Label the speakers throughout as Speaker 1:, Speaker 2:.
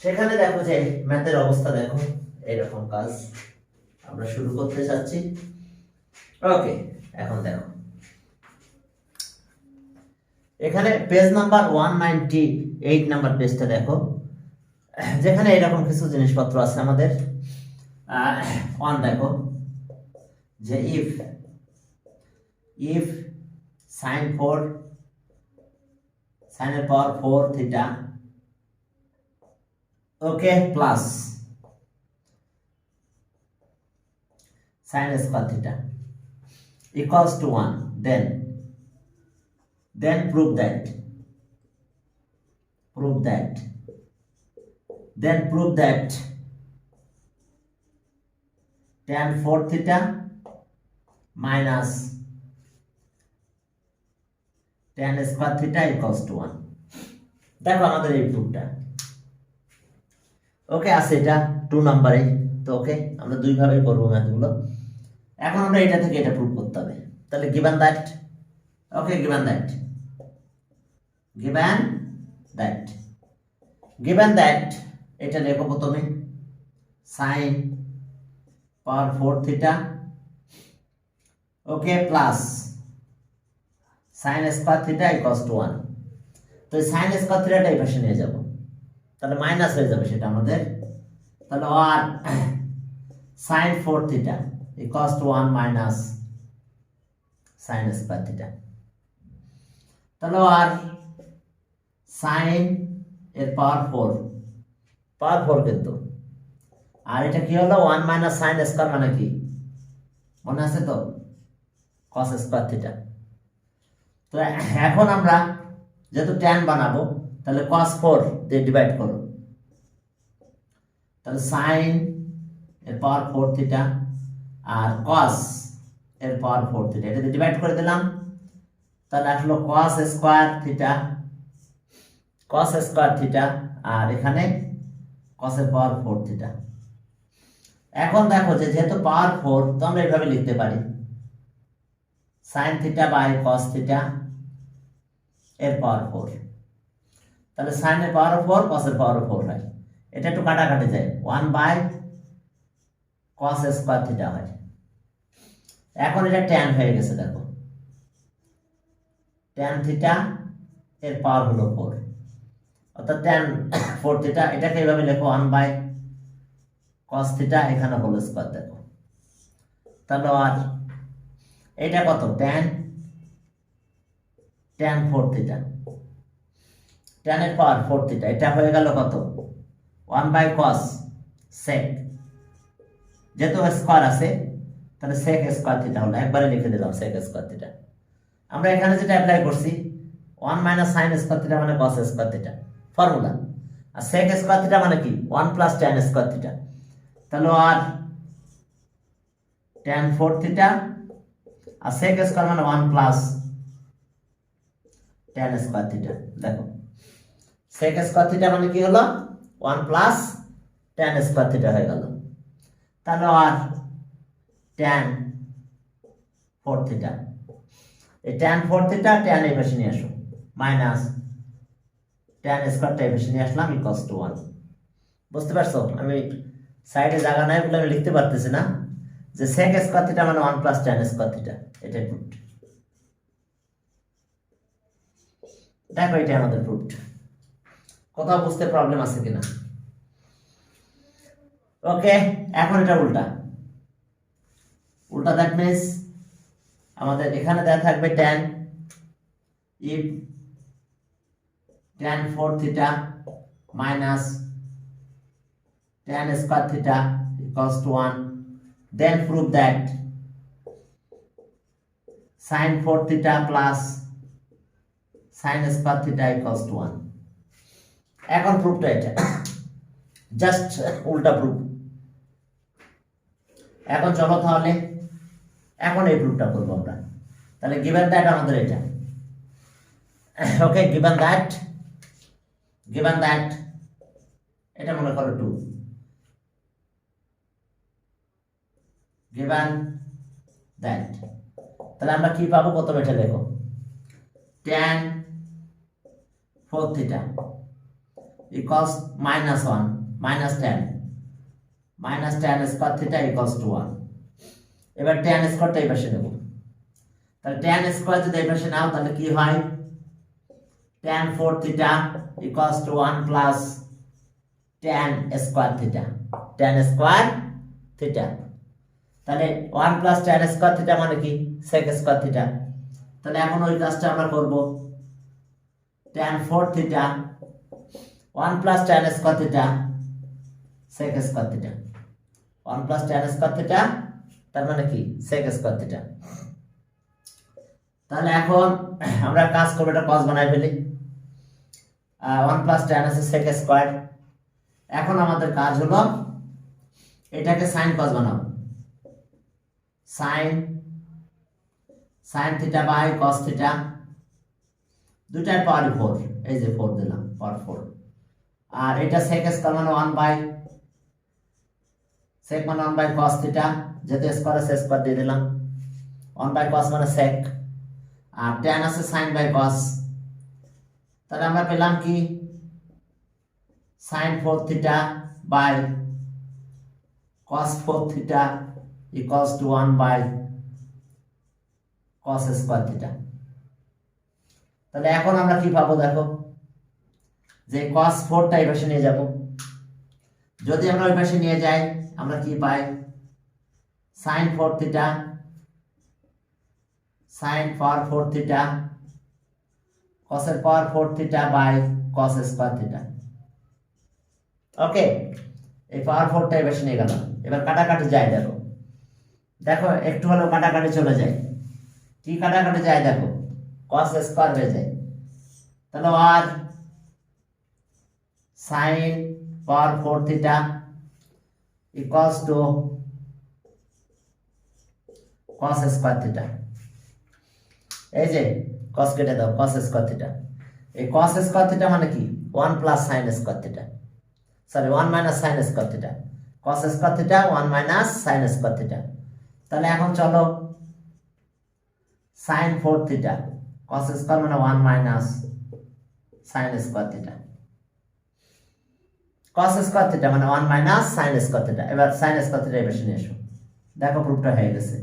Speaker 1: সেখানে দেখো যে ম্যাথের অবস্থা দেখো এইরকম কাজ আমরা শুরু করতে চাচ্ছি। ওকে, এখন দেখো এখানে পেজ নাম্বার 198 নাম্বার পেজটা দেখো, যেখানে এরকম কিছু জিনিসপত্র আছে আমাদের। অন দেখো যে ইফ sin 4 sin এর power 4 theta okay plus sin square theta equals to 1, then prove that tan 4 theta minus tan square theta equals to 1। দেখো আমাদের এই প্রুফটা ওকে আছে, এটা 2 নম্বরে। তো ওকে, আমরা দুই ভাবে করব ম্যাথগুলো। এখন আমরা এটা থেকে এটা প্রুফ করতে হবে। তাহলে given that এটা লেখো প্রথমে sin power 4 theta okay plus sin square theta equals to 1। তো sin স্কয়ার থিটাটা এই পাশে নিয়ে যাব, তাহলে মাইনাস হয়ে যাবে সেটা আমাদের। তাহলে আর sin 4 theta equals to 1 minus sin square theta. তাহলে আর sin এর পাওয়ার 4 কিন্তু, আর এটা কি হলো 1 মাইনাস sin স্কয়ার মানে কি মনে আছে তো, cos স্কয়ার থিটা। তো এখন আমরা যেহেতু tan বানাবো তাহলে cos 4 দিয়ে ডিভাইড করো, তাহলে sin এর পাওয়ার 4 থিটা আর cos এর পাওয়ার 4 থিটা এটা দিয়ে ডিভাইড করে দিলাম। তাহলে আসলো cos স্কয়ার থিটা আর এখানে cos এর পাওয়ার 4 থিটা। এখন দেখো যে যেহেতু পাওয়ার 4 তো আমরা এইভাবে লিখতে পারি sin theta by cos theta এর পাওয়ার 4। তাহলে sin এর পাওয়ার 4 cos এর পাওয়ার 4 হয়, এটা একটু কাটাকাটি যায়, 1 বাই cos স্কয়ার থিটা হয়। এখন এটা tan হয়ে গেছে, দেখো tan থিটা এর পাওয়ার হলো 4, অর্থাৎ tan 4 থিটা এটাকে এইভাবে লেখো 1 বাই cos থিটা এখানে হোল স্কয়ার। দেখো তাহলে আর এটা কত tan 4 থিটা, tan এর পাওয়ার 4 থিটা এটা হয়ে গেল কত 1 বাই cos sec, যেহেতু স্কয়ার আছে তাহলে sec স্কয়ার থিটা হলো, একবারে লিখে দিলাম sec স্কয়ার থিটা। আমরা এখানে যেটা অ্যাপ্লাই করছি 1 মাইনাস sin স্কয়ার থিটা মানে cos স্কয়ার থিটা ফর্মুলা, আর sec স্কয়ার থিটা মানে কি 1 প্লাস tan স্কয়ার থিটা। তাহলে আর tan 4 থিটা আর sec স্কয়ার মানে 1 প্লাস tan স্কয়ার থিটা। দেখো sec স্কয়ার থিটা মানে কি হলো 1 প্লাস tan স্কয়ার থিটা হয়ে গেল। তাহলে আর tan 4 থিটা, এই tan 4 থিটা tan এই পাশে নিয়ে আসো মাইনাস tan স্কয়ারটা এই পাশে নিয়ে আসলাম ইকুয়ালস টু 1। বুঝতে পারছো আমি সাইডে জায়গা নাই বলে আমি লিখতে পারতেছি না যে sec স্কয়ার থিটা মানে 1 প্লাস tan স্কয়ার থিটা, এটাই প্রুফ। দেখো এটা আমাদের প্রুফ। কোথাও বুঝতে প্রবলেম আছে কিনা? ওকে, এখন এটা উল্টা দ্যাট মিন্স আমাদের এখানে দেয়া থাকবে tan if tan 4 theta minus tan square theta equals to 1, then prove that sin 4 theta plus sin square theta equals to 1। এখন প্রুফটা এটা জাস্ট উল্টা প্রুফ। এখন চলো তাহলে এখন এই প্রুফটা করব আমরা। তাহলে given that আমাদের এটা ওকে, given that এটা মনে করো 2, given that তাহলে আমরা কি পাবো প্রথমে এটা দেখো tan 4 theta equals -1 -10 -10 square theta equals to 1। এবার tan স্কয়ারটা এই পাশে নেব, তাহলে tan স্কয়ার যদি এই পাশে নাও তাহলে কি হয়, tan 4 theta equals to 1 plus tan square theta, tan square theta. তাহলে 1 প্লাস tan স্কয়ার থিটা মানে কি sec স্কয়ার থিটা। তাহলে এখন ওই কাজটা আমরা করব, tan 4 theta 1 plus tan square theta sec square theta, 1 plus tan square theta তার মানে কি sec স্কয়ার থিটা। তাহলে এখন আমরা কাজ করব, এটা cos বানাই ফেলি, 1 প্লাস tan আছে sec স্কয়ার। এখন আমাদের কাজ হলো এটাকে sin cos বানাবো, sin থিটা বাই cos থিটা, দুটার পাওয়ার 4, এই যে 4 দিলাম পাওয়ার 4, আর এটা sec স্কয়ার মানে 1 বাই sec মানে 1 বাই cos থিটা, যেহেতু স্কয়ার আছে স্কয়ার দিয়ে দিলাম, 1 বাই cos মানে sec, আর tan আছে sin বাই cos। তাহলে আমরা পেলাম কি sin 4 theta by cos 4 theta equals to 1 by cos square theta. তাহলে এখন আমরা কি পাবো দেখো, যে cos 4 টা এই পাশে নিয়ে যাব, যদি আমরা ওই পাশে নিয়ে যাই আমরা কি পাই, sin 4 theta sin power 4 theta cos এর power 4 theta by cos square theta. Okay, এই পাওয়ার 4 টা এই পাশে নিয়ে গেলাম, এবার কাটাকাটি যায় দেখো, দেখো একটু হলেও কাটাকাটি চলে যায়, কি কাটাকাটি যায় দেখো, cos স্কয়ার হয়ে যায়। তাহলে আর sin power 4 theta equals two cos square theta, এই যে cos কেটে দাও, cos স্কয়ার থিটা। এই cos স্কয়ার থিটা মানে কি 1 plus sin square theta, sorry 1 minus sin square theta, cos square theta 1 minus sin square theta. তাহলে এখন চলো sin 4 থিটা cos স্কয়ার মানে 1 minus sin square theta, cos square theta মানে 1 minus sin square theta. এবার sin square theta এই পাশে নিয়ে এসো, দেখো প্রুফটা হয়ে গেছে,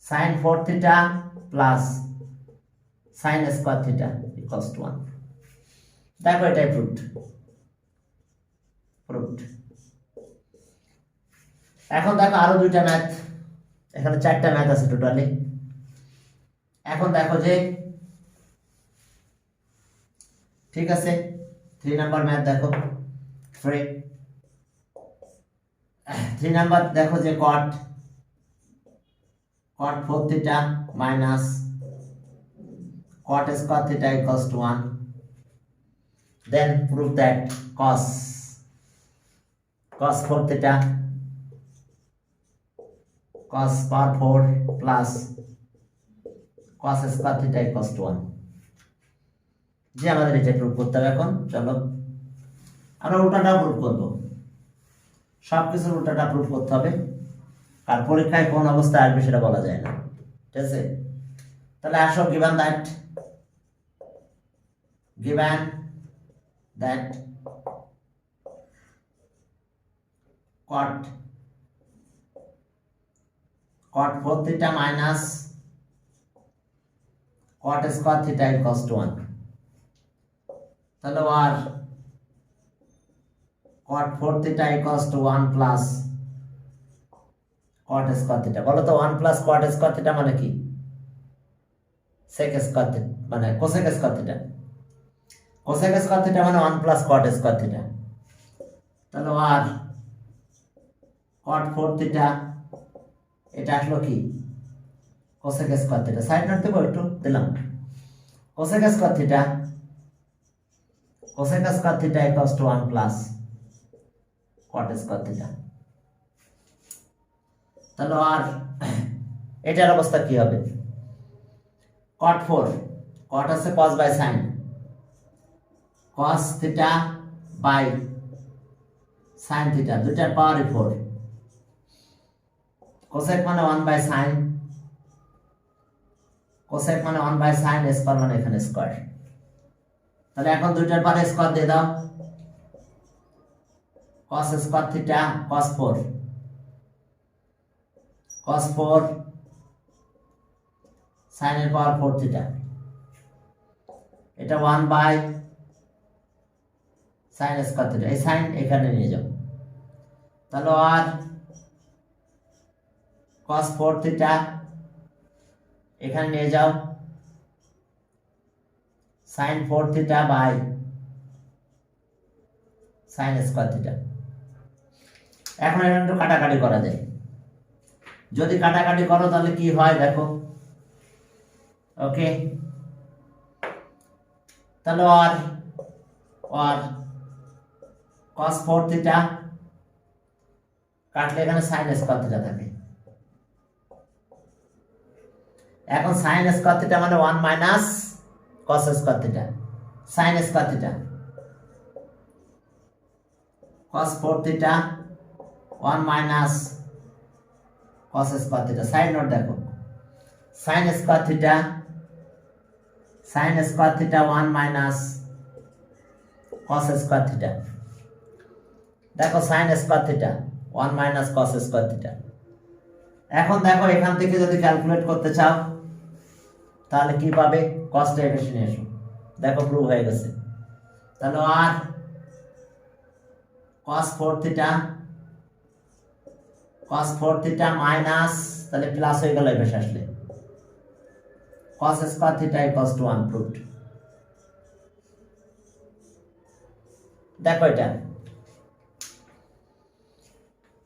Speaker 1: sin 4 theta plus sin square theta equals to 1। দেখো এটাই প্রুফড। এখন দেখো আরো দুইটা ম্যাথ, এখানে 4টা ম্যাথ আছে টোটালি। এখন দেখো যে ঠিক আছে 3 নাম্বার ম্যাথ দেখো, 3 নাম্বার দেখো যে cot 4 theta minus cot square theta equals to 1, then prove that cos 4 theta cos power 4 plus cos square theta equals to 1। যে আমাদের এটা প্রুফ করতে হবে। এখন চলো আমরা উল্টাটা প্রুফ করব, সবকিছুর উল্টাটা প্রুফ করতে হবে, আর পরীক্ষায় কোন অবস্থায় আসবে সেটা বলা যায় না, ঠিক আছে। তাহলে আসো given that cot 4 theta minus cot square theta equals to 1। তাহলে আর cot 4 theta equals to 1 plus cot square theta। বলো তো 1 plus cot square theta মানে কি, sec square theta মানে cosec square theta, cosec square theta মানে 1 plus cot square theta। তাহলে আর cot 4 theta এটা আসলো কি cosec square theta, side note দেবো একটু দিলাম, cosec square theta equals to 1 plus cot square theta। তাহলে আর এটার অবস্থা কি হবে, cot 4 cot আছে cos by sin, cos theta by sin theta দুটার পাওয়ার 4, cosec মানে 1 by sin, cosec মানে 1 by sin, স্কয়ার মানে এখানে স্কয়ার। তাহলে এখন দুইটার পরে স্কয়ার দিয়ে দাও, cos square theta cos 4 sin এর পাওয়ার 4 থিটা, এটা 1 বাই sin স্কয়ার থিটা, এই sin এখানে নিয়ে যাও, তাহলে আর cos 4 থিটা এখানে নিয়ে যাও, sin 4 theta by sin square theta. এখন এটা একটু কাটাকাটি করা যায়, যদি কাটাকাটি করো তাহলে কি হয় দেখো, ওকে, তাহলে আর cos 4 থিটা কাটলে এখানে sin স্কয়ার থিটা থাকে। এখন sin স্কয়ার থিটা মানে 1 minus cos square theta, sin square theta cos 4 theta 1 minus cos square theta. Side note দেখো, sin square theta 1 minus cos square theta, দেখো sin square theta 1 minus cos square theta. এখন দেখো এখান থেকে যদি calculate করতে চাও তাহলে কি পাবে, cos টা এসে নিয়ে এসো, দেখো প্রুভ হয়ে গেছে। তাহলে আর cos 4 থিটা মাইনাস, তাহলে প্লাস হয়ে গেল এসে আসলে cos square theta equals to 1 proved. দেখো এটা,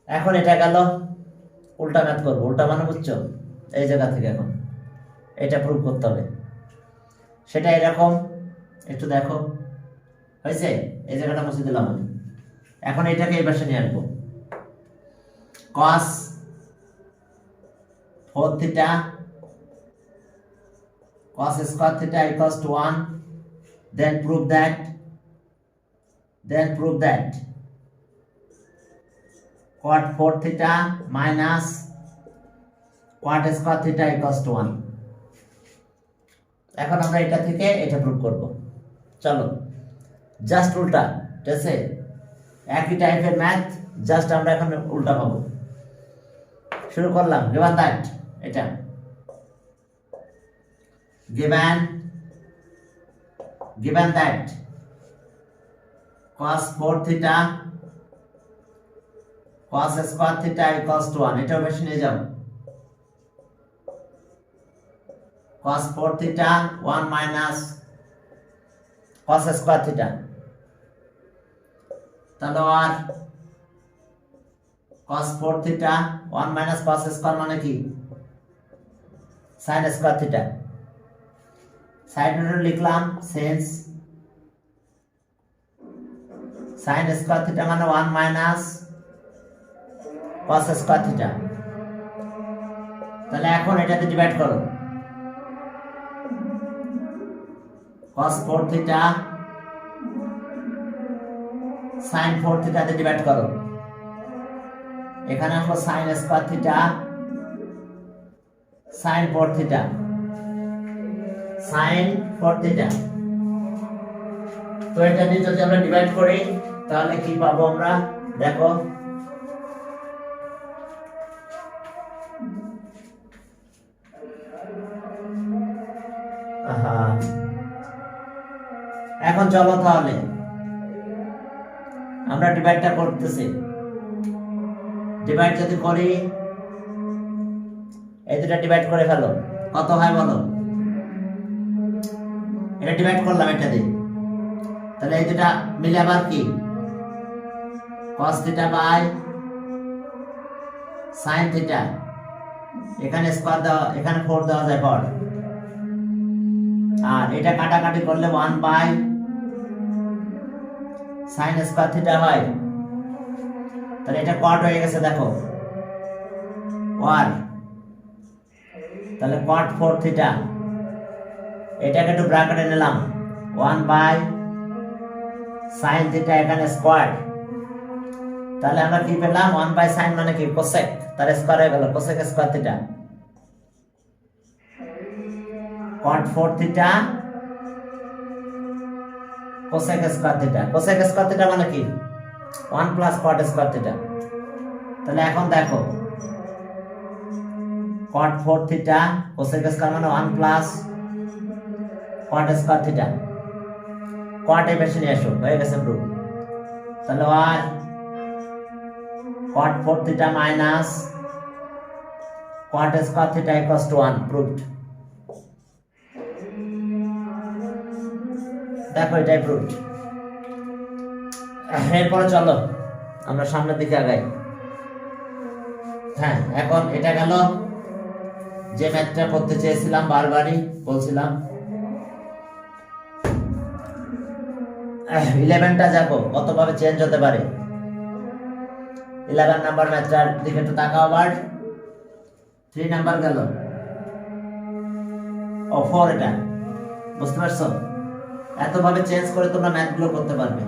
Speaker 1: এখন এটা গেল, উল্টা ম্যাথ করবো, উল্টা মানে বুঝছো, এই জায়গা থেকে এখন এটা প্রুভ করতে হবে, সেটা এরকম একটু দেখো হয়েছে, এই জায়গাটা মুছে দিলাম আমি। এখন এটাকে এই পাশে নিয়ে আসবো, cos 4 theta cos square theta equals to 1, then prove that cot 4 theta minus cot square theta equals to 1। এখন আমরা এটা থেকে এটা প্রুভ করব, চলো জাস্ট উল্টা, ঠিক আছে, একই টাইপের ম্যাথ, জাস্ট আমরা এখন উল্টা পাবো। শুরু করলাম, given that এটা given that cos 4 theta cos square theta equals to 1, এটাও বেশি নিয়ে যাও, cos 4 theta 1 minus cos square theta, তাহলে আর cos 4 theta 1 minus cos square মানে কি sin স্কয়ার থিটা, সাইড নোটে লিখলাম since sin স্কয়ার থিটা মানে 1 minus cos স্কয়ার থিটা। তাহলে এখন এটাতে ডিভাইড করো, cos 4 থিটা sin 4 থিটাতে ডিভাইড করো, এখানে আসলো sin square theta sin 4 theta sin 4 theta. তো এটা দিয়ে যদি আমরা ডিভাইড করি তাহলে কি পাবো আমরা, দেখো এখন চলো তাহলে আমরা ডিভাইডটা করতেছি, ডিভাইড যদি করি, এই দুটো ডিভাইড করে ফেলো, কত হয় বলো, এটা ডিভাইড করলাম এটা দিয়ে, তাহলে এই দুটা মিলে আবার কি cos theta by sin theta, এখানে স্কয়ার দেওয়া, এখানে 4 দেওয়া যায় পর, আর এটা কাটাকাটি করলে 1 বাই sin স্কয়ার থিটা হয়, তাহলে এটা cot হয়ে গেছে, দেখো 1, তাহলে cot 4 থিটা, এটাকে একটু ব্র্যাকেটে নিলাম, 1 বাই sin থিটা এখানে স্কয়ার, তাহলে আমরা কি পেলাম, 1 বাই sin মানে কি cosec, তার স্কয়ার হয়ে গেল cosec square theta, cot 4 theta cosec square theta. Cosec square theta মানে কি 1 প্লাস কট স্কয়ার থিটা। তাহলে এখন দেখো cot 4 থিটা কোসেক স্কয়ার মানে 1 প্লাস কট স্কয়ার থিটা। কট এই পাশে নিয়ে আসো, হয়ে গেছে প্রুফ। তাহলে আর cot 4 theta minus cot square theta equals to 1 proofed. দেখো এটাই প্রুফড। এরপরে চলো আমরা সামনের দিকে আগাই। হ্যাঁ, এখন এটা গেল যে ম্যাথটা করতে চেয়েছিলাম, বারবারই বলছিলাম। 11টা দেখো কতভাবে চেঞ্জ হতে পারে। 11 নাম্বার ম্যাথটার দিকে একটু তাকাও আবার। 3 নাম্বার গেল, ও 4 এটা বুঝতে পারছো? এতভাবে চেঞ্জ করে তোমরা ম্যাথগুলো করতে পারবে।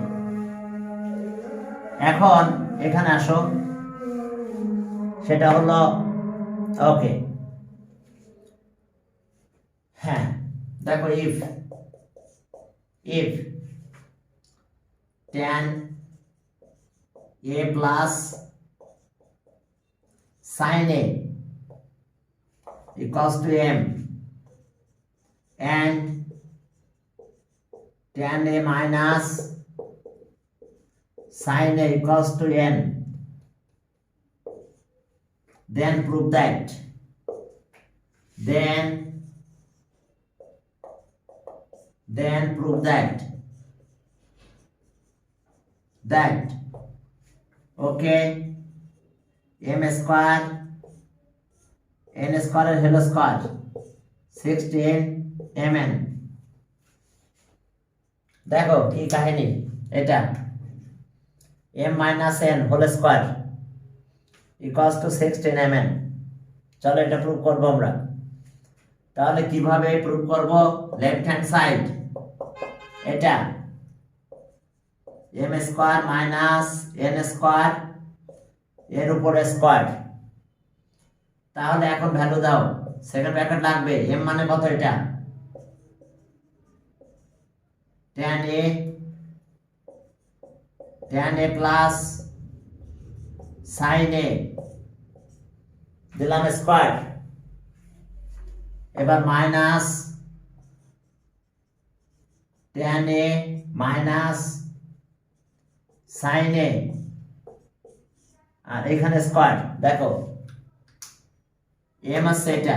Speaker 1: এখন এখানে আসো, সেটা হলো ওকে। হ্যাঁ দেখো, if tan a plus sin a equals to m and tan a minus sin a equals to n, then prove that prove that okay m square n square এর whole square 16 mn। দেখো কি কাহিনী এটা, m minus n whole square equals to 16 mn। চলো এটা prove করব আমরা। তাহলে কিভাবে প্রুভ করব? লেফট হ্যান্ড সাইড এটা m square minus n square এর উপরে স্কয়ার। তাহলে এখন ভ্যালু দাও, সেকেন্ড ব্র্যাকেট লাগবে। m মানে কত? এটা tan a plus sin a দিলাম স্কয়ার। এবার minus tan a minus sin a আর এখানে স্কয়ার। দেখো m আছে এটা,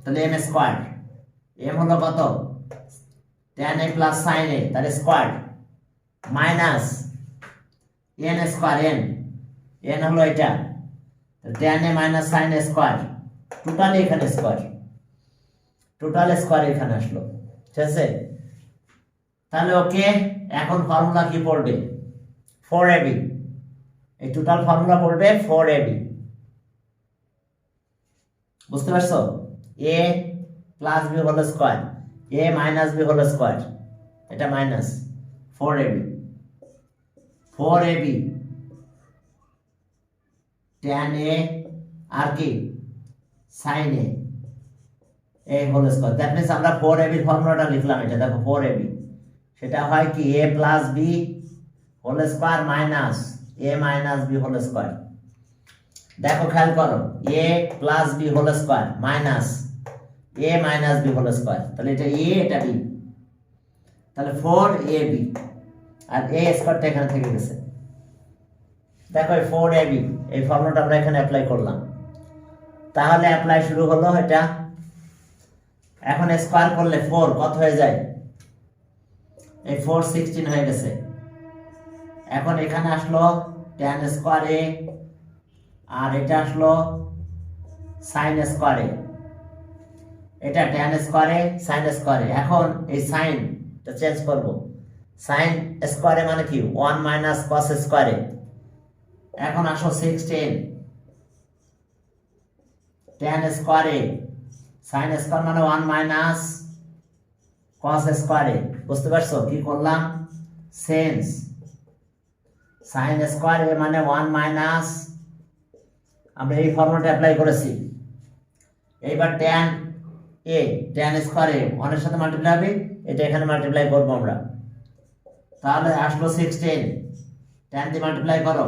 Speaker 1: তাহলে m স্কয়ার। m হলো কত? tan a plus sin a তার square minus n square. n হলো এটা, tan a minus sin a square. Total এখানে স্কয়ার, টোটাল স্কয়ার এখানে আসলো। ঠিক আছে? তাহলে ওকে, এখন ফর্মুলা কি পড়বে? 4ab। এই টোটাল ফর্মুলা পড়বে 4ab। বুঝতে পারছো? a plus b whole square, a minus b whole square, এটা minus 4ab। 4ab tan a আর কি sin a এই হোল স্কয়ার। দ্যাট মিন্স আমরা 4ab এর ফর্মুলাটা লিখলাম। এটা দেখো 4ab, সেটা হয় কি a plus b whole square minus a minus b whole square. দেখো খেয়াল করো, a plus b whole square minus a minus b whole square. তাহলে এটা a, এটা b, তাহলে 4ab আর a স্কয়ারটা এখানে থেকে গেছে। দেখো 4ab এই ফর্মুলাটা আমরা এখানে অ্যাপ্লাই করলাম। তাহলে অ্যাপ্লাই শুরু হলো এটা। এখন স্কয়ার করলে 4 কত হয়ে যায়? এই 4 16 হয়ে গেছে। এখন এখানে আসলো tan স্কয়ার a আর এটা আসলো sin স্কয়ার a। এটা tan square a sin square a। এখন এই sin টা চেঞ্জ করব। sin স্কয়ার a মানে কি 1 মাইনাস cos স্কয়ার a। এখন আসো 16 tan square a sin square মানে 1 মাইনাস cos স্কয়ার a। বুঝতে পারছো কি করলাম? সেন্স sin স্কয়ার a মানে 1 মাইনাস, আমরা এই ফর্মুলাটা অ্যাপ্লাই করেছি। এইবার tan a tan square a 1 এর সাথে মাল্টিপ্লাই হবে, এটা এখানে মাল্টিপ্লাই করব আমরা। তাহলে আসলো 16, tan দিয়ে মাল্টিপ্লাই করো,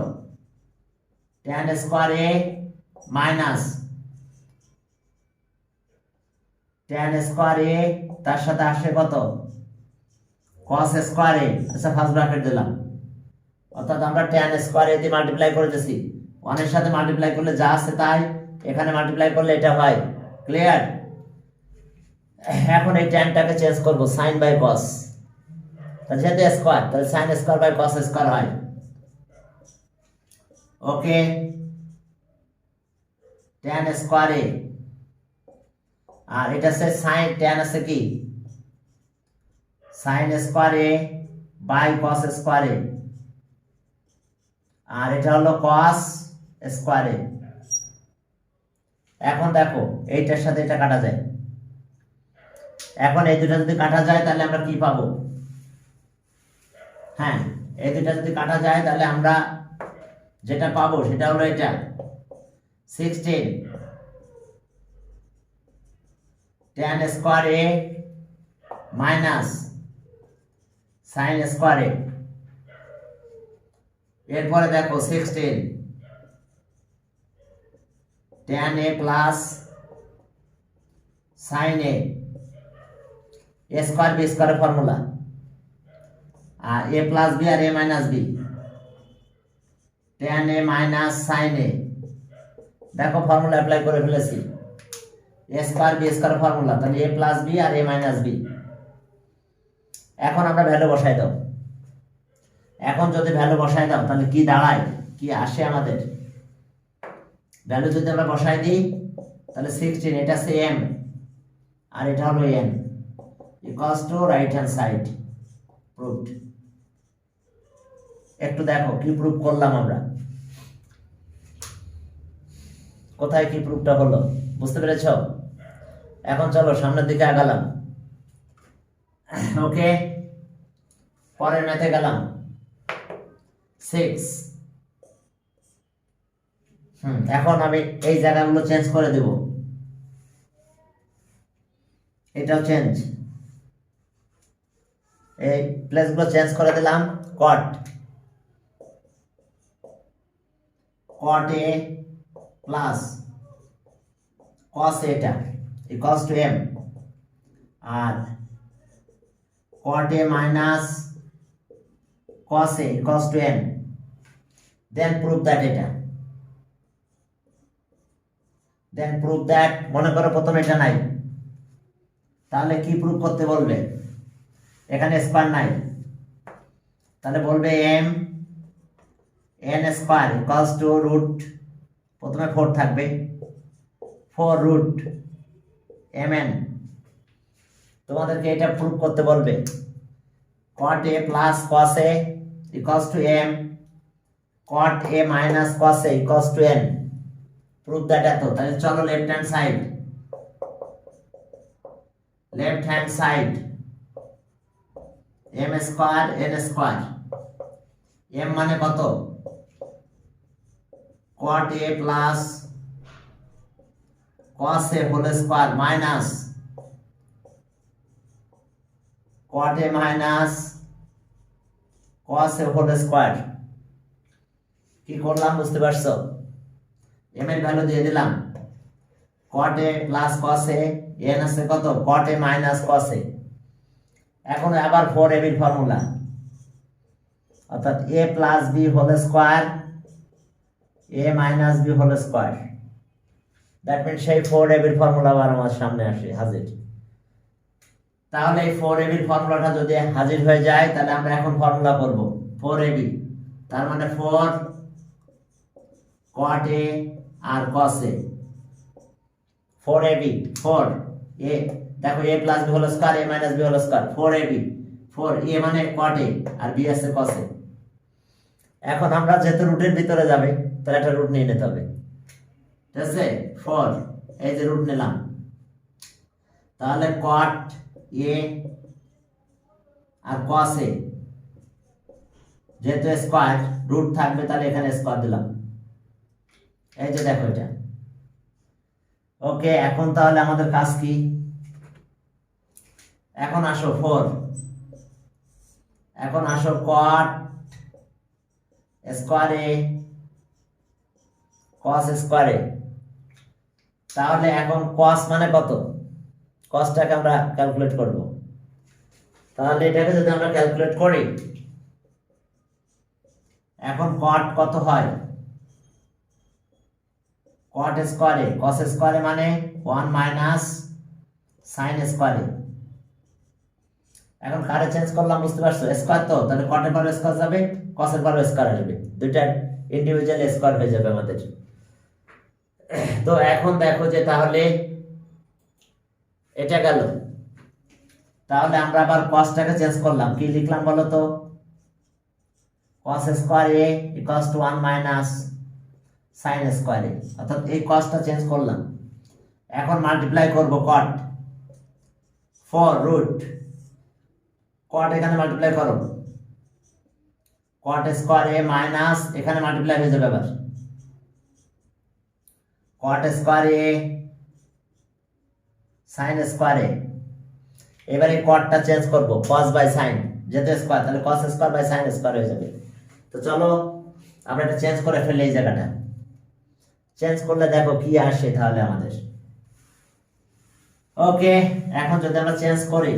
Speaker 1: tan square a minus tan square a, তার সাথে আসে কত cos স্কয়ার a। আচ্ছা ফার্স্ট ব্র্যাকেট দিলাম, অর্থাৎ আমরা tan স্কয়ার a দিয়ে মাল্টিপ্লাই করেছি, 1 এর সাথে মাল্টিপ্লাই করলে যা আছে তাই এখানে মাল্টিপ্লাই করলে এটা হয়। ক্লিয়ার? এখন এই ট্যানটাকে চেঞ্জ করব sin বাই cos, তাহলে যেহেতু স্কয়ার তাহলে sin square by cos square হয়। ওকে, tan স্কয়ার a, আর এটা আছে sin, tan আছে কি sin square a by cos square a, আর এটা হলো cos স্কয়ার a। এখন দেখো এইটার সাথে এটা কাটা যায়, এখন এই দুটো যদি কাটা যায় তাহলে আমরা কি পাবো? হ্যাঁ, এই দুটো যদি কাটা যায় তাহলে আমরা যেটা পাবো সেটা হলো এটা 16 tan square a minus sin square a। এরপরে দেখো 16 tan a plus sin a, a square b স্কয়ারের ফর্মুলা, আর a প্লাস b আর a minus b, tan a minus sin a। দেখো ফর্মুলা অ্যাপ্লাই করে ফেলেছি, a স্কয়ার b স্কয়ারের formula, তাহলে a প্লাস b আর a মাইনাস b। এখন আমরা ভ্যালু বসাই দাও, এখন যদি ভ্যালু বসাই দাও তাহলে কি দাঁড়ায়, কি আসে আমাদের? ভ্যালু যদি আমরা বসাই দিই তাহলে 16, এটা আছে m আর এটা হলো n, equals to right hand side. Proved. একটু দেখো কি প্রুভ করলাম আমরা, কোথায় কি প্রুফটা হলো, বুঝতে পেরেছো? এখন চলো সামনের দিকে আগালাম। ওকে, পরের ম্যাথে গেলাম 6। এখন আমি এই জায়গাগুলো চেঞ্জ করে দেব, এটাও চেঞ্জ, এই প্লেসগুলো চেঞ্জ করে দিলাম। cot a প্লাস cos এটা ইকুয়ালস টু m, আর cot a minus cos a equals to n। Then prove that এটা, দেন প্রুভ দ্যাট, মনে করো প্রথমে এটা নাই, তাহলে কি প্রুভ করতে বলবে? এখানে স্কয়ার নাই, তাহলে বলবে m n square equals to root, প্রথমে 4 থাকবে, 4 রুট mn। তোমাদেরকে এটা প্রুভ করতে বলবে cot a plus cos a equals to m, cot a minus cos a equals to n। Prove that এত। তাহলে চলো left hand side, left hand side m square n square, m মানে কত? cot a plus cos a whole square minus cot a minus cos a whole square. কি করলাম বুঝতে পারছো? m এর ভ্যালু দিয়ে দিলাম, cot a plus cos a, n আছে কত? cot a minus cos a। এখন আবার 4ab এর ফর্মুলা, অর্থাৎ a plus b whole square a minus b whole square. That means সেই 4ab এর ফর্মুলা আবার আমার সামনে আসে হাজির। তাহলে এই 4ab এর ফর্মুলাটা যদি হাজির হয়ে যায় তাহলে আমরা এখন ফর্মুলা করব 4ab, তার মানে 4 cot a আর cos a, 4ab 4 a, দেখো a plus b whole square a minus b whole square, 4ab 4 a মানে cot a আর b আছে cos a। এখন আমরা যেহেতু রুটের ভিতরে যাবে তাহলে একটা রুট নিয়ে নিতে হবে, ঠিক আছে? 4 এই যে রুট নিলাম, তাহলে cot a আর cos a যেহেতু স্কয়ার রুট থাকবে তাহলে এখানে স্কয়ার দিলাম, এই যে দেখো এটা। ওকে, এখন তাহলে আমাদের কাজ কি? এখন আসো 4, এখন আসো কট স্কোয়ারে কস স্কোয়ারে। তাহলে এখন কস মানে কত, কসটাকে আমরা ক্যালকুলেট করব। তাহলে এটাকে যদি আমরা ক্যালকুলেট করি, এখন কট কত হয়, কট স্কোয়ারে কস স্কোয়ারে মানে 1 মাইনাস সাইন স্কোয়ারে। এখন কারে চেঞ্জ করলাম বুঝতে পারছো, স্কোয়ার তো, তাহলে কটের পর স্কোয়ার যাবে, কসের পর স্কোয়ার আসবে, দুইটার ইন্ডিভিজুয়াল স্কোয়ার হয়ে যাবে আমাদের। তো এখন দেখো যে তাহলে এটা গেল, তাহলে আমরা আবার কসটাকে চেঞ্জ করলাম, কি লিখলাম বলো তো, cos square a equals to 1 minus sin square a, অর্থাৎ এই কসটা চেঞ্জ করলাম। এখন মাল্টিপ্লাই করব cot 4 রুট cot, এখানে মাল্টিপ্লাই করো cot স্কয়ার a মাইনাস এখানে মাল্টিপ্লাই হয়ে যাবে আবার cot square a sin square a। এবারে কটটা চেঞ্জ করব cos বাই sin, যেহেতু স্কয়ার তাহলে cos square by sin square হয়ে যাবে। তো চলো আমরা এটা চেঞ্জ করে ফেলি, এই জায়গাটা চেঞ্জ করলে দেখো কি আসে তাহলে আমাদের। ওকে, এখন যদি আমরা চেঞ্জ করি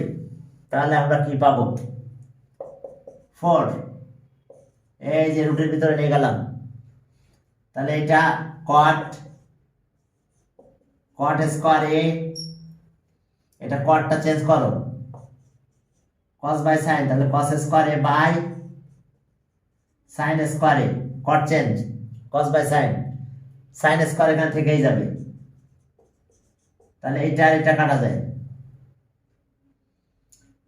Speaker 1: তাহলে আমরা কি পাবো, 4, এই যে রুটের ভিতরে নিয়ে গেলাম, তাহলে এটা cot স্কয়ার a, এটা কটটা চেঞ্জ করো cos বাই sin, তাহলে cos square a by sin square a, cot change cos by sin, sin square এখান থেকেই যাবে, তাহলে এটা আর এটা কাটা যায়,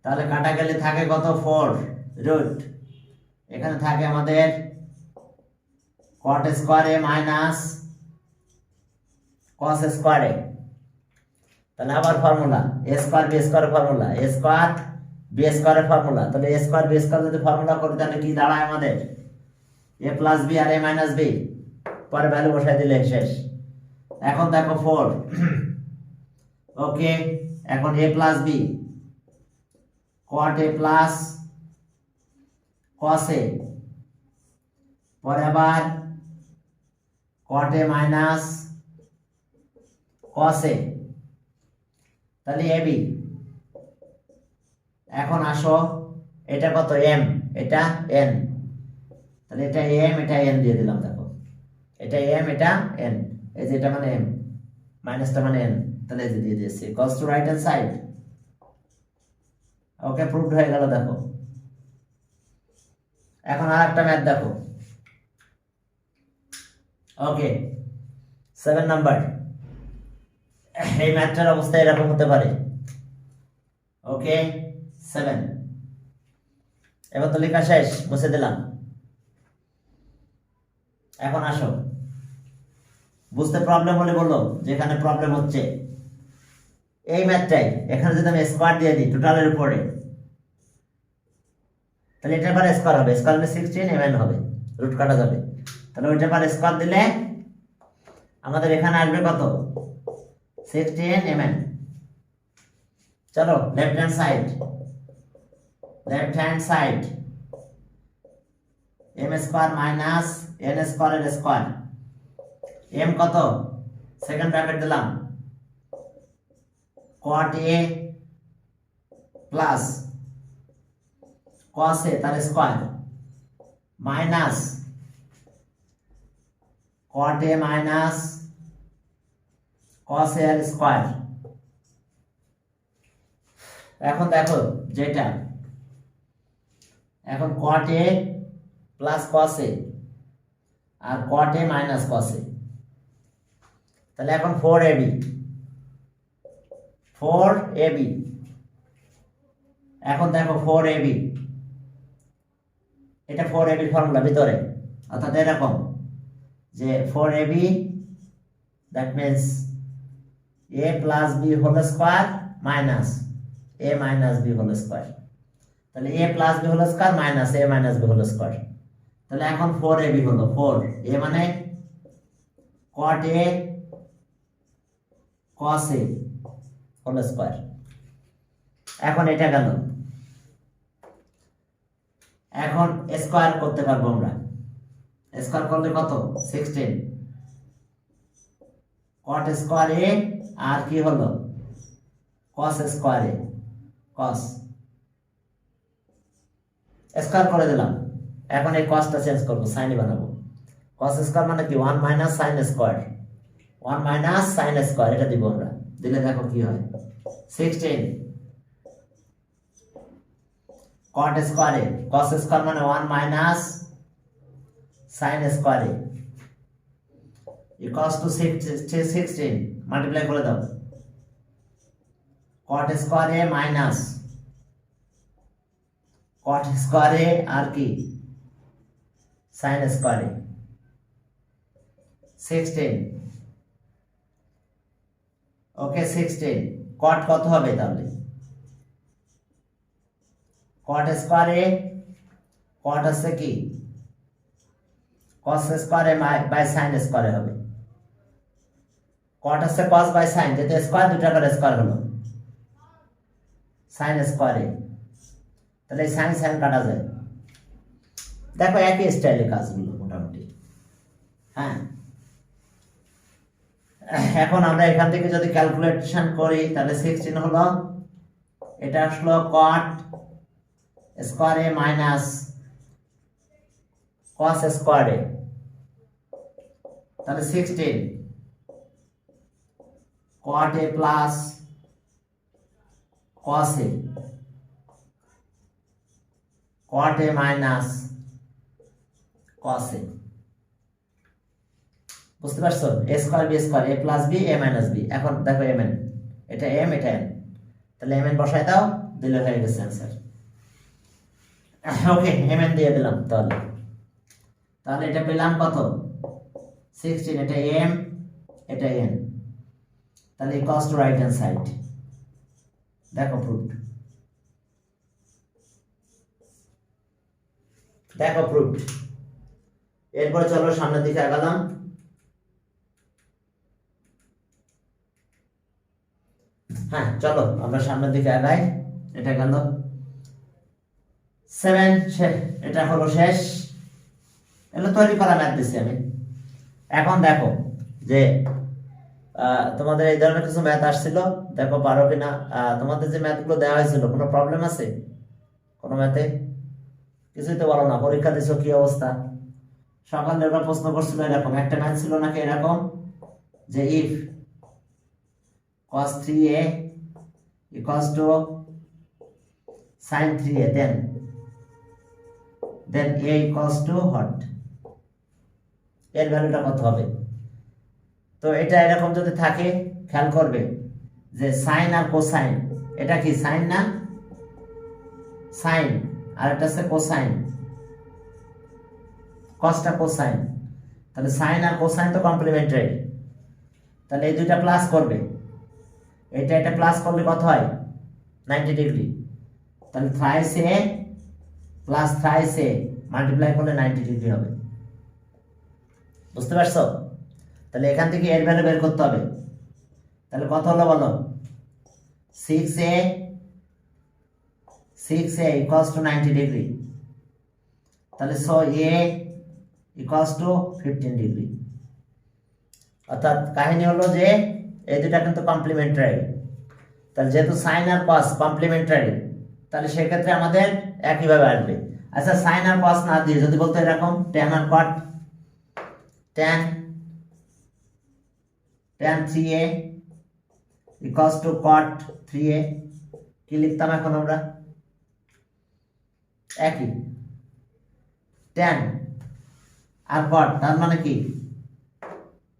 Speaker 1: তাহলে কাটা গেলে থাকে কত 4 রুট, এখানে থাকে আমাদের cot square a minus cos square a। তাহলে আবার formula a square b square formula, a square b স্কয়ারের ফর্মুলা, তাহলে a স্কয়ার b স্কয়ার যদি ফর্মুলা করি তাহলে কি দাঁড়ায় আমাদের a প্লাস b আর a মাইনাস b, পরে ভ্যালু বসাই দিলে শেষ। এখন দেখো 4, ওকে, এখন a plus b cot a plus cos a, পরে আবার cot a minus cos a, তাহলে ab। এখন আসো এটা কত m, এটা n, তাহলে এটা m এটা n দিয়ে দিলাম, দেখো এটা m এটা n, এই যে এটা মানে m মাইনাসটা মানে n, তাহলে এই যে দিয়ে দিয়েছি cos to right hand side. Okay, proved হয়ে গেল দেখো। এখন আরেকটা ম্যাথ দেখো, ওকে 7 নাম্বার, এই ম্যাথটার অবস্থা এরকম হতে পারে। ওকে 7, এবার তো লেখা শেষ, মুছে দিলাম। এখন আসো, বুঝতে প্রবলেম হলে বলো যেখানে প্রবলেম হচ্ছে। এই ম্যাথটাই এখানে যদি আমি স্কয়ার দিয়ে দিই টোটালের উপরে, তাহলে এটার পরে স্কয়ার হবে, স্কয়ার মানে 16 mn হবে, রুট কাটা যাবে, তাহলে ওইটার পরে স্কয়ার দিলে আমাদের এখানে আসবে কত 16 mn। চলো left hand side m square minus n স্কয়ারের স্কয়ার, m কত, সেকেন্ড ব্র্যাকেট দিলাম cot a plus cos a তার square minus cot a minus cos a এর স্কয়ার। এখন দেখো যেটা, এখন cot a plus cos a আর cot a minus cos a, তাহলে এখন 4ab এখন দেখো 4ab, এটা 4ab ফর্মুলা ভিতরে, অর্থাৎ এরকম যে 4ab that means a plus b whole square minus a minus b whole square, তাহলে a plus b whole square minus a minus b whole square, তাহলে এখন 4ab হলো 4, a মানে cot a cos a whole square. এখন এটা গেল, এখন square করতে পারবো আমরা। স্কয়ার করলে কত? 16 cot স্কয়ার এ আর কি হলো cos স্কয়ার এ, cos স্কয়ার করে দিলাম। এখন এই cosটা চেঞ্জ করব, sin এ বানাবো। cos স্কয়ার মানে কি 1 minus sin square, 1 minus sin square, এটা দিব আমরা। দিলে দেখো কি হয়, 16 cot স্কয়ার এ, cos স্কয়ার মানে 1 minus sin square A equals to 16 multiply করে দাও। cot স্কয়ার এ মাইনাস cot স্কয়ার এ আর কি sin স্কয়ার এ 16, ওকে 16 cot কত হবে তাহলে? cot স্কয়ার এ cot আছে কি cos square A by sin square A হবে। cot আছে cos বাই sin, যেটা স্কয়ার দুটো করে স্কয়ার হলো sin স্কয়ার এ, তাহলে sin sin কাটা যায়। দেখো একই স্টাইলে কাজগুলো মোটামুটি। হ্যাঁ, এখন আমরা এখান থেকে যদি ক্যালকুলেশন করি তাহলে 16 হলো, এটা আসলো cot স্কয়ার এ মাইনাস cos স্কয়ার এ, তাহলে 16 cot a plus cos a, cot a minus cos a, বুঝতে পারছো? a square b square, a plus b a minus b। এখন দেখো mn, এটা m এটা n, তাহলে mn বসায় দাও, দিলে হয়ে গেছে आंसर। ওকে mn দিয়ে দিলাম। তাহলে এটা পেলাম কত? 16, এটা m এটা n, তাহলে equals to right hand side. দেখো প্রুফড, দেখো প্রুফড। এরপরে চলো সামনের দিকে আগালাম। হ্যাঁ চলো আমরা সামনের দিকে আগাই। এটা গেল 7, এটা হলো শেষ। এগুলো তৈরি করা ম্যাথ দিছি আমি। এখন দেখো যে তোমাদের এই ধরনের কিছু ম্যাথ আসছিল, দেখো পারো কিনা। তোমাদের যে ম্যাথগুলো দেওয়া হয়েছিল কোনো প্রবলেম আছে কোনো ম্যাথে? কিছুই তো বলো না, পরীক্ষা দিছো কি অবস্থা? সকালে ওরা প্রশ্ন করছিল এরকম, একটা ম্যাথ ছিল নাকি এরকম যে if cos 3a equals to sin 3a, then a equals to what, এর ভ্যালুটা কত হবে? তো এটা এরকম যদি থাকে খেয়াল করবে যে সাইন আর কোসাইন, এটা কি সাইন না? সাইন, আর এটা হচ্ছে কোসাইন, কসটা কোসাইন, তাহলে সাইন আর কোসাইন তো কমপ্লিমেন্টারি, তাহলে এই দুইটা প্লাস করবে, এটা প্লাস করলে কত হয়? 90 ডিগ্রি। তাহলে থ্রাইস এ প্লাস থ্রাইস এ মাল্টিপ্লাই করলে 90 ডিগ্রি হবে। বুঝতে পারছো? তাহলে এখান থেকে এর ভ্যালু বের করতে হবে। তাহলে কত হলো বলো? 6a ইকুয়ালস টু 90 ডিগ্রি, তাহলে so a equals two 15 degree. অর্থাৎ কাহিনী হলো যে এই দুটা কিন্তু কমপ্লিমেন্টারি, তাহলে যেহেতু সাইন আর কস কমপ্লিমেন্টারি, তাহলে সেক্ষেত্রে আমাদের একইভাবে আসবে। আচ্ছা সাইন আর কস না দিয়ে যদি বলতো এরকম tan আর cot, tan 3a equals to cot 3a, কি লিখতাম এখন আমরা? একই tan আর cot, তার মানে কি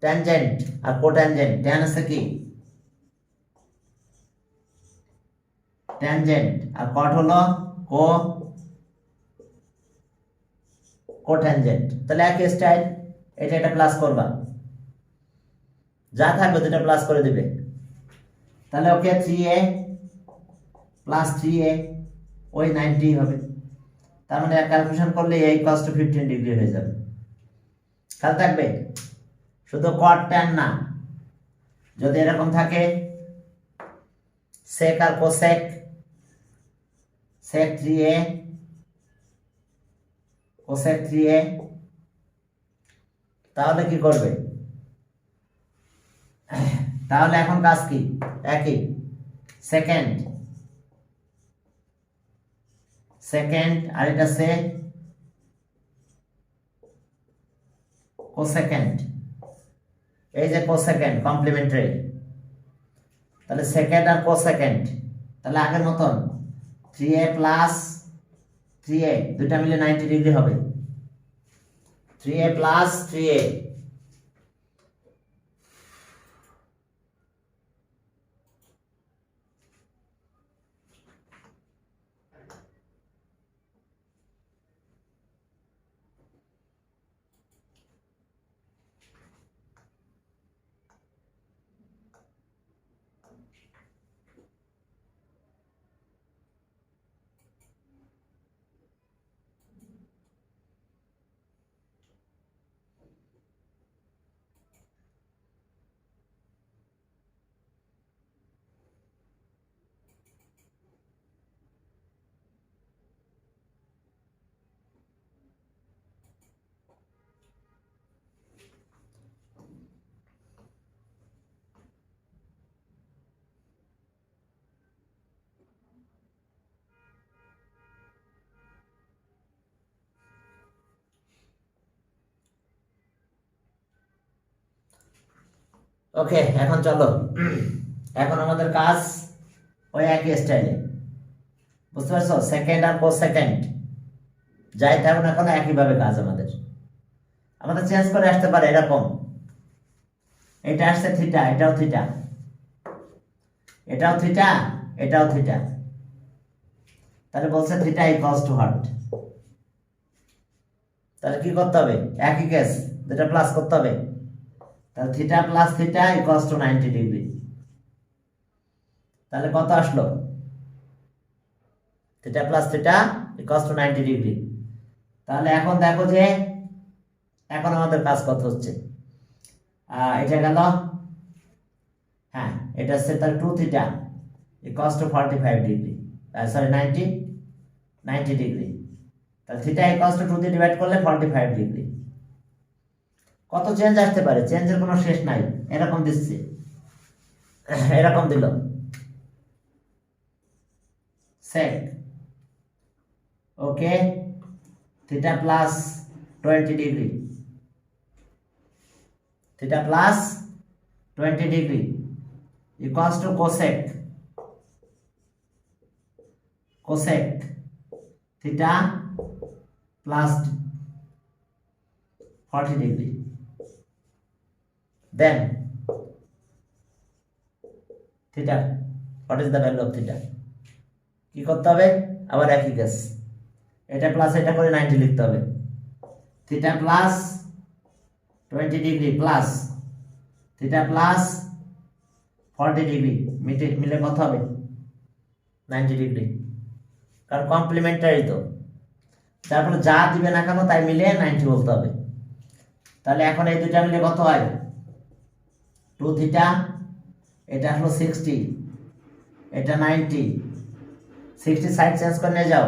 Speaker 1: ট্যানজেন্ট আর কোট্যানজেন্ট। tan আছে কি ট্যানজেন্ট, আর cot হলো কোট্যানজেন্ট। তাহলে একই স্টাইল, এটা প্লাস করবা, যা থাকবে দুটো প্লাস করে দিবে। তাহলে ওকে 3a প্লাস 3a ওই 90 হবে। তার মানে ক্যালকুলেশন করলে a ইকুয়ালস টু 15 ডিগ্রি হয়ে যাবে। খেয়াল থাকবে, শুধু cot tan না, যদি এরকম থাকে sec আর cosec, sec 3a cosec 3a, তাহলে কি করবে? তাহলে এখন কাজ কি? একই, সেকেন্ড, আর এটা সে কোসেকেন্ড, এই যে কোসেকেন্ড কমপ্লিমেন্টারি, তাহলে সেকেন্ড আর কোসেকেন্ড, তাহলে আগের মতন 3a প্লাস 3a দুটা মিলে 90 ডিগ্রি হবে, 3a প্লাস 3a। ওকে, এখন চলো, এখন আমাদের কাজ ওই একই স্টাইলে, বুঝতে পারছো? সেকেন্ড আর কোসেকেন্ড যাই থাকুক না কেন একইভাবে কাজ আমাদের চেঞ্জ করে আসতে পারে। এরকম এটা আসছে থিটা, এটাও থিটা, এটাও থিটা, এটাও থিটা, তাহলে বলছে থিটা ইকুয়ালস টু হার্ট। তাহলে কি করতে হবে? একই কেস, দুটা প্লাস করতে হবে, তাহলে theta plus theta equals two 90 degree. তাহলে কত আসলো? Theta plus theta equals two 90 degree. তাহলে এখন দেখো যে এখন আমাদের কাজ কত হচ্ছে, এটা গেল, হ্যাঁ এটা হচ্ছে তাহলে 2 theta equals two 45 degree, sorry 90 degree. তাহলে থিটা ইকুয়ালস টু 2 দিয়ে ডিভাইড করলে 45 ডিগ্রি। কত চেঞ্জ আসতে পারে? চেঞ্জের কোনো শেষ নাই। এরকম দিচ্ছে, এরকম দিল sec, okay, theta plus 20 degree, theta plus 20 degree equals to cosec, theta plus 40 degree. Then theta, what is the value of theta? কি করতে হবে? আবার একই কেস, এটা প্লাস এটা করে 90 লিখতে হবে। Theta plus 20 degree plus theta plus 40 degree মিলে কত হবে? 90 ডিগ্রি, কারণ কমপ্লিমেন্টারি তো, তারপরে যা দিবে না কেন তাই মিলে 90 বলতে হবে। তাহলে এখন এই দুটা মিলে কত হয়? 2 থিটা, এটা হলো 60, এটা 90, 60 সাইড চেঞ্জ করে নিয়ে যাও,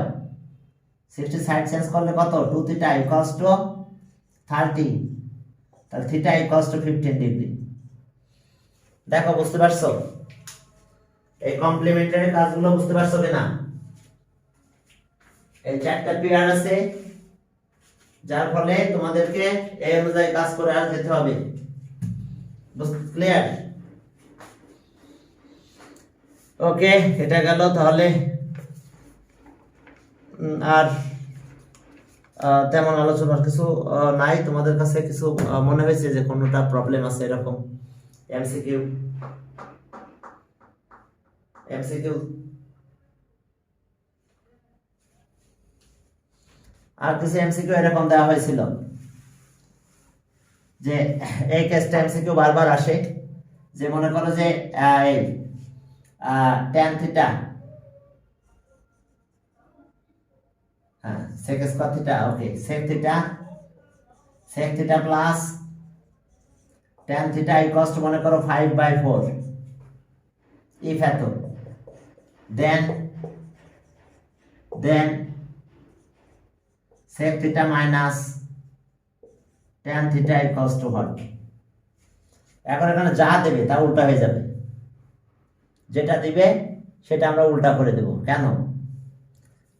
Speaker 1: 60 সাইড চেঞ্জ করলে কত? 2 থিটা ইকুয়ালস টু 30, তাহলে থিটা ইকুয়ালস টু 15 ডিগ্রি। দেখো বুঝতে পারছো এই কমপ্লিমেন্টারি কাজগুলো? বুঝতে পারছো কিনা? এই চারটা পেয়ার আছে, যার ফলে তোমাদেরকে এই অনুযায়ী কাজ করে আর যেতে হবে। ক্লিয়ার? ওকে, এটা গেল। তাহলে আর তেমন আলোচনার কিছু নাই। তোমাদের কাছে কিছু মনে হয়েছে যে কোনোটা প্রবলেম আছে এরকম? এমসিকিউ আর কিছু এমসিকিউ এরকম দেওয়া হয়েছিল যে এই কেসটা এমসিকিউ বারবার আসে, যে মনে করো যে এই tan থিটা, হ্যাঁ sec স্কয়ার থিটা, ওকে, sec theta plus tan theta equals two মনে করো 5/4 if এত, then sec theta minus tan theta equals to what? এখন এখানে যা দেবে তা উল্টা হয়ে যাবে, যেটা দিবে সেটা আমরা উল্টা করে দেব। কেন?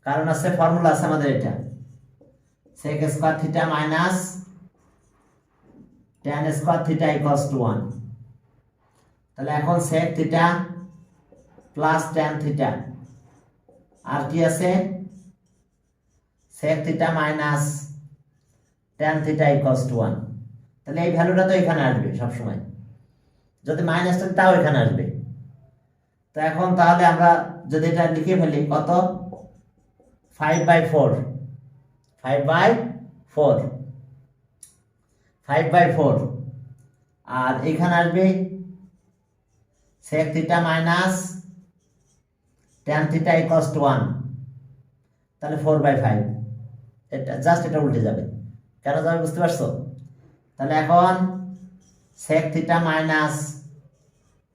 Speaker 1: কারণ আছে ফর্মুলা আছে আমাদের, এটা sec square theta minus tan square theta equals to 1। তাহলে এখন sec theta plus tan theta আর কি আছে sec theta minus tan theta equals to 1। তাহলে এই ভ্যালুটা তো এখানে আসবে সব সময়, যদি মাইনাস থাকে তাও এখানে আসবে। তো এখন তাহলে আমরা যদি এটা লিখে ফেলি কত 5/4 5/4 আর এখানে আসবে sec theta minus tan theta equals to 1, তাহলে 4/5। এটা জাস্ট এটা উল্টে যাবে, কেন যাবে বুঝতে পারছো? তাহলে এখন sec theta minus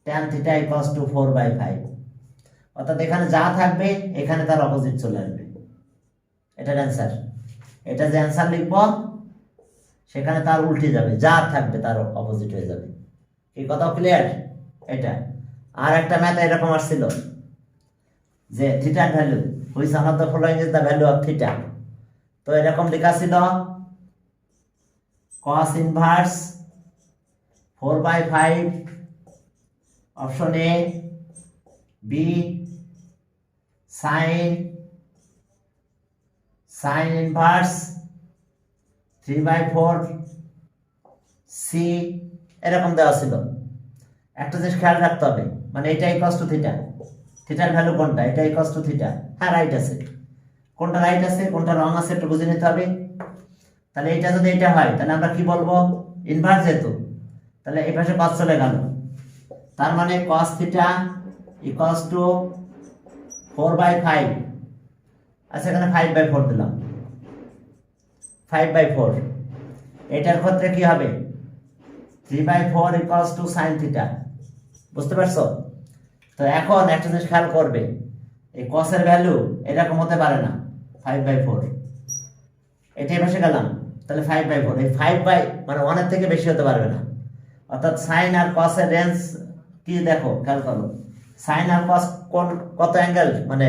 Speaker 1: tan theta equals to 4/5, অর্থাৎ এখানে যা থাকবে এখানে তার অপোজিট চলে আসবে। এটার অ্যান্সার, এটা যে অ্যান্সার লিখবো সেখানে তার উল্টে যাবে, যা থাকবে তার অপোজিট হয়ে যাবে। এই কথা ক্লিয়ার? এটা আর একটা ম্যাথ এরকম আসছিল যে থিটার value which one of the following is the value of theta. তো এরকম লেখা ছিল cos inverse 4/5 option A, B sin inverse 3/4, C এরকম দেওয়া ছিল। একটা জিনিস খেয়াল রাখতে হবে, মানে এটা ইকুয়ালস টু থিটা, থিটার ভ্যালু কোনটা, এটা ইকুয়ালস টু থিটা। হ্যাঁ রাইট আছে, কোনটা রাইট আছে কোনটা রং আছে একটু বুঝে নিতে হবে। তাহলে এটা যদি এটা হয় তাহলে আমরা কি বলবো, ইনভার্স যেহেতু, তাহলে এই পাশে cos চলে গেল, তার মানে cos থিটা ইকুয়ালস টু 4/5। আচ্ছা এখানে 5/4 দিলাম, 5/4। এটার ক্ষেত্রে কি হবে 3/4 ইকুয়ালস টু sin থিটা। বুঝতে পারছো? তো এখন একটা জিনিস খেয়াল করবে, এই cos এর ভ্যালু এরকম হতে পারে না 5/4। এটাই পাশে গেলাম, তাহলে 5/4, এই 5 মানে 1 এর থেকে বেশি হতে পারবে না। অর্থাৎ sin আর cos এর রেঞ্জ কি দেখো, খেয়াল করো sin আর cos কত অ্যাঙ্গেল, মানে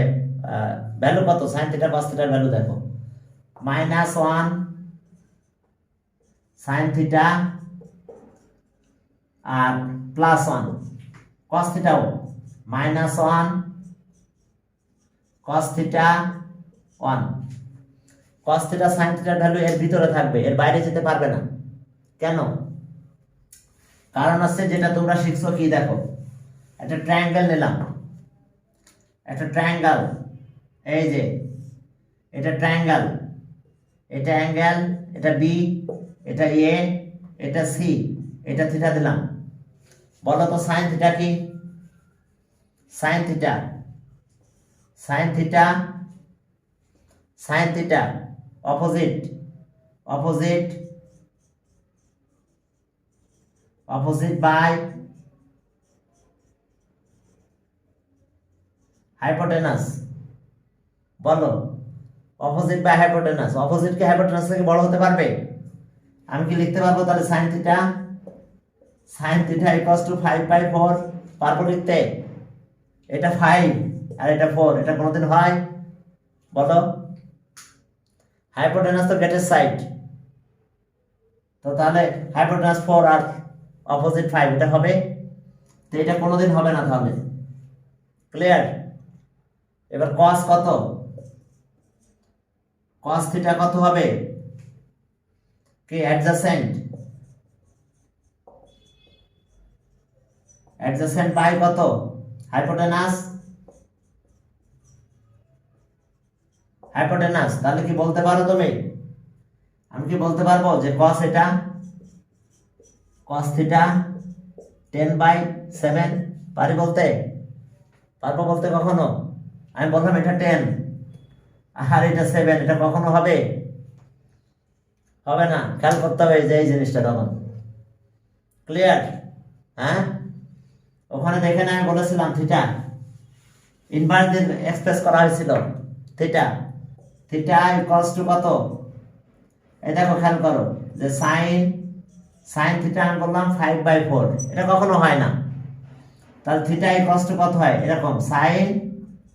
Speaker 1: ভ্যালু কত, sin থিটা cos থিটার ভ্যালু দেখো -1 sin থিটা আর +1 cos থিটাও -1 cos theta 1। cos theta sin থিটার ভ্যালু এর ভিতরে থাকবে, এর বাইরে যেতে পারবে না। কেন? কারণ আছে যেটা তোমরা শিখছো কি দেখো, একটা ট্রায়াঙ্গেল নিলাম, একটা ট্রায়াঙ্গেল, এই যে এটা ট্রায়াঙ্গেল, এটা অ্যাঙ্গেল, এটা বি, এটা এ, এটা সি, এটা থিটা দিলাম। বলো তো sin থিটা কি? sin theta opposite by hypotenuse. বলো অপোজিট বাই হাইপোটেনাস, অপোজিট কি হাইপোটেনাস থেকে বড় হতে পারবে? আমি কি লিখতে পারবো তাহলে sin থিটা ইকুয়ালস টু 5/4 পারবো লিখতে? এটা 5 আর এটা 4, এটা কোনোদিন হয়? বলো, হাইপোটেনাস তো গেটের সাইড, তো তাহলে হাইপোটেনাস 4 আর অপোজিট 5 এটা হবে? তো এটা কোনোদিন হবে না। তাহলে ক্লিয়ার? এবার cos কত, cos থিটা কত হবে, কি অ্যাডজাসেন্ট বাই কত, হাইপোটেনাস। তাহলে কি বলতে পারো তুমি? আমি কি বলতে পারবো যে cos এটা cos থিটা 10/7 পারি বলতে? পারবো বলতে কখনো? আমি বললাম এটা 10 আর এটা 7, এটা কখনো হবে? হবে না। খেয়াল করতে হবে যে এই জিনিসটা তখন। ক্লিয়ার? হ্যাঁ, ওখানে দেখে না আমি বলেছিলাম থিটা ইনভার্স দিয়ে এক্সপ্রেস করা হয়েছিল, থিটা ইকুয়ালস টু কত এই দেখো খেয়াল করো যে সাইন থিটা আমি বললাম 5/4, এটা কখনো হয় না। তাহলে থিটা ইকুয়ালস টু কত হয়, এরকম সাইন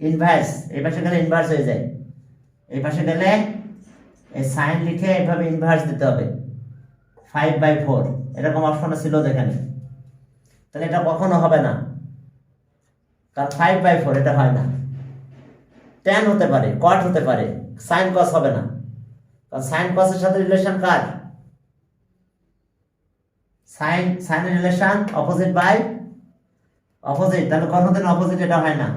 Speaker 1: ইনভার্স, এই পাশে গেলে ইনভার্স হয়ে যায়, এই পাশে গেলে এই সাইন লিখে এইভাবে ইনভার্স দিতে হবে 5/4, এরকম অপশন ছিল যেখানে। তাহলে এটা কখনো হবে না, কারণ 5/4 এটা হয় না। ট্যান হতে পারে, কট হতে পারে, সাইন কস হবে না, কারণ সাইন কসের সাথে রিলেশন কার, সাইনের রিলেশন অপোজিট বাই অপোজিট, তাহলে কোনোদিন অপোজিট এটা হয় না।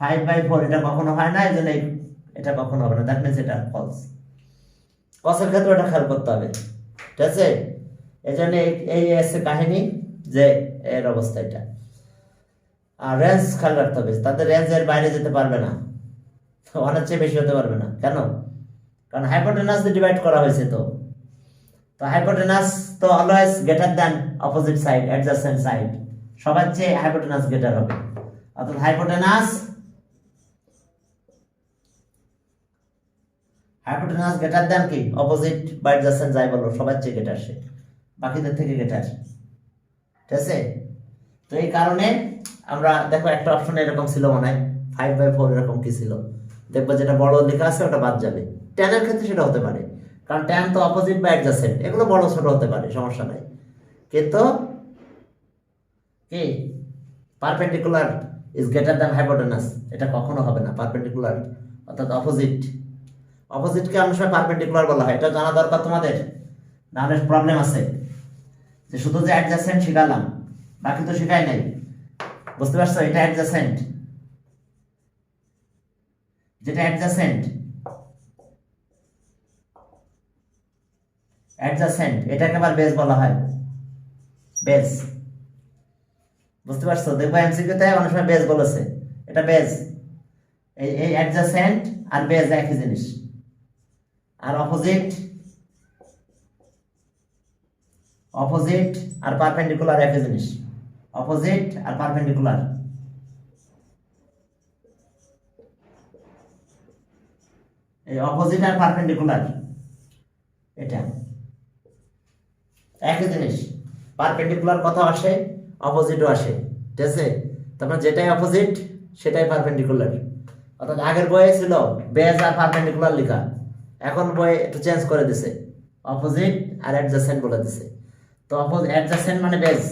Speaker 1: 5/4 এটা কখনো হয় না, এই জন্য এটা কখনো হবে না, দ্যাট মিনস এটা ফলস। কসের ক্ষেত্রে এটা খেয়াল করতে হবে, ঠিক আছে। এই জন্য এই এসে কাহিনী যে এর অবস্থা এটা। আর রেঞ্জ খেয়াল রাখতে হবে, তাদের রেঞ্জের বাইরে যেতে পারবে না, অনেক চেয়ে বেশি হতে পারবে না। কেন? কারণ হাইপোটেনাস দিয়ে ডিভাইড করা হয়েছে, তো হাইপোটেনাস তো always greater than opposite side, adjacent side, সবার চেয়ে হাইপোটেনাস গ্রেটার হবে। অর্থাৎ হাইপোটেনাস গ্রেটার দ্যান কি, অপোজিট বা অ্যাডজাসেন্ট যাই বলো, সবার চেয়ে গ্রেটার সে, বাকিদের থেকে গ্রেটার, ঠিক আছে। তো এই কারণে আমরা দেখো একটা অপশন এরকম ছিল মনে হয় 5/4, এরকম কি ছিল দেখবো, যেটা বড় লেখা আছে ওটা বাদ যাবে। ট্যানের ক্ষেত্রে সেটা হতে পারে, কারণ ট্যান তো অপোজিট বা অ্যাডজাসেন্ট, এগুলো বড় ছোট হতে পারে, সমস্যা নাই। কিন্তু কি perpendicular is greater than hypotenuse, এটা কখনো হবে না। পারপেন্ডিকুলার অর্থাৎ অপোজিটকে অনেক সময় পারপেন্ডিকুলার বলা হয়, এটা জানা দরকার তোমাদের, নাহলে প্রবলেম আছে। যে শুধু যে অ্যাডজাসেন্ট শিখালাম, বাকি তো শিখাই নাই, বুঝতে পারছো? এটা অ্যাডজাসেন্ট, যেটা অ্যাডজাসেন্ট এটাকে আবার বেস বলা হয়, বেস, বুঝতে পারছো? দেখবো এমসিকিউতে অনেক সময় বেস বলেছে, এটা বেস। এই অ্যাডজাসেন্ট আর বেস একই জিনিস। আর অপোজিট আর পারপেন্ডিকুলার একই জিনিস, অপোজিট আর পারপেন্ডিকুলার। এই অপোজিট আর পারপেন্ডিকুলার এটা একই জিনিস, পারপেন্ডিকুলার কথা আসে, অপোজিটও আসে, ঠিক আছে। তারপর যেটাই অপোজিট সেটাই পারপেন্ডিকুলার। অর্থাৎ আগের বইয়ে ছিল বেজ আর পারপেন্ডিকুলার লেখা, এখন বই একটু চেঞ্জ করে দিছে, অপোজিট আর অ্যাডজাসেন্ট বলে দিছে। তো অ্যাডজাসেন্ট মানে বেজ,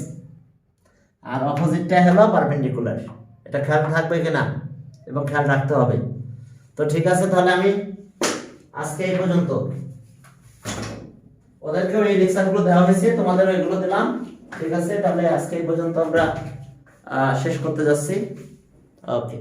Speaker 1: আর অপোজিটটা হলো পারপেন্ডিকুলার। এটা খেয়াল থাকবে কিনা এবং খেয়াল রাখতে হবে। তো ঠিক আছে, তাহলে আমি আজকে এই পর্যন্ত, ওদেরকেও এই লেকচারগুলো দেওয়া হয়েছে, তোমাদের এগুলো দিলাম, ঠিক আছে। তাহলে আজকে এই পর্যন্ত আমরা শেষ করতে যাচ্ছি, ওকে।